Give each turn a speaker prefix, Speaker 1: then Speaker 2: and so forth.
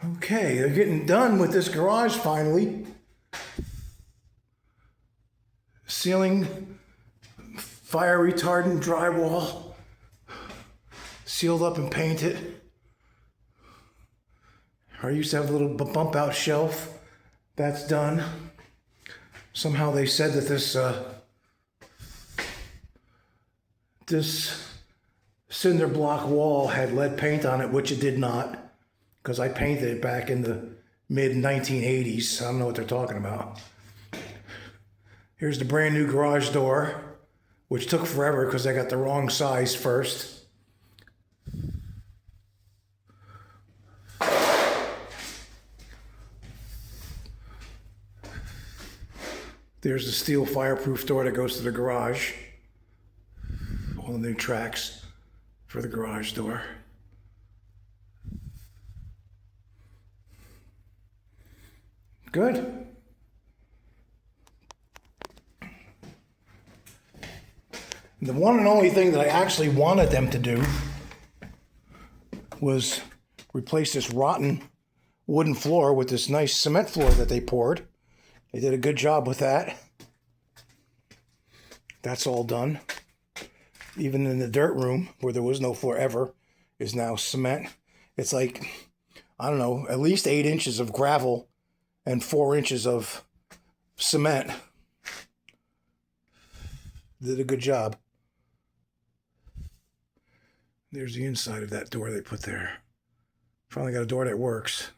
Speaker 1: Okay, they're getting done with this garage finally. Ceiling, fire retardant drywall, sealed up and painted. I used to have a little bump out shelf. That's done. Somehow they said that this cinder block wall had lead paint on it, which it did not, because I painted it back in the mid 1980s. I don't know what they're talking about. Here's the brand new garage door, which took forever because I got the wrong size first. There's the steel fireproof door that goes to the garage. All the new tracks for the garage door. Good. The one and only thing that I actually wanted them to do was replace this rotten wooden floor with this nice cement floor that they poured. They did a good job with that. That's all done. Even in the dirt room, where there was no floor ever, is now cement. It's like, I don't know, at least 8 inches of gravel and 4 inches of cement. Did a good job. There's the inside of that door they put there. Finally got a door that works.